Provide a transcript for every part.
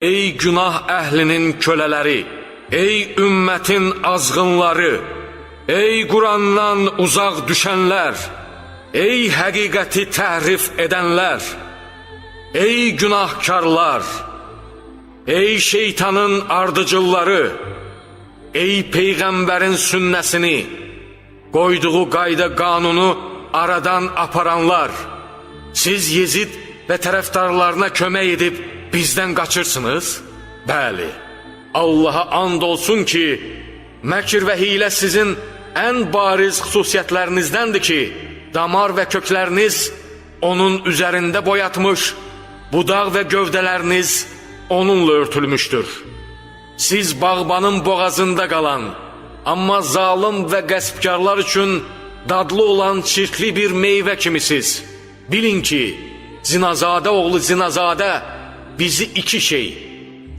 Ey günah əhlinin kölələri, ey ümmətin azğınları, ey Qurandan uzaq düşənlər, ey həqiqəti təhrif edənlər, ey günahkarlar, ey şeytanın ardıcılları, ey Peyğəmbərin sünnəsini, qoyduğu qayda qanunu aradan aparanlar, siz Yezid və tərəfdarlarına kömək edib bizdən qaçırsınız? Bəli, Allaha and olsun ki, məkr və hilə sizin ən bariz xüsusiyyətlərinizdəndir ki, damar və kökləriniz onun üzərində boyatmış, budaq və gövdələriniz onunla örtülmüşdür. Siz bağbanın boğazında qalan, amma zalım və qəsbkarlar üçün dadlı olan çirkli bir meyvə kimisiniz. Bilin ki, Zinazadə oğlu Zinazadə bizi iki şey,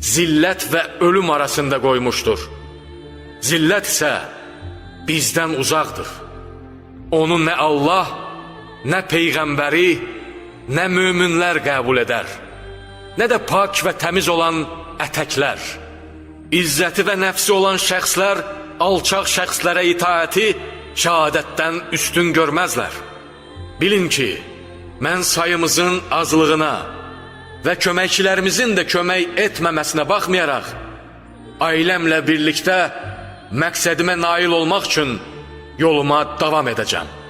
zillət və ölüm arasında qoymuşdur. Zillət isə bizdən uzaqdır. Onu nə Allah, nə Peyğəmbəri, nə möminlər qəbul edər, nə də pak və təmiz olan ətəklər. İzzəti və nəfsi olan şəxslər alçaq şəxslərə itaəti şəhadətdən üstün görməzlər. Bilin ki, mən sayımızın azlığına və köməkçilərimizin də kömək etməməsinə baxmayaraq, ailəmlə birlikdə məqsədimə nail olmaq üçün yoluma davam edəcəm.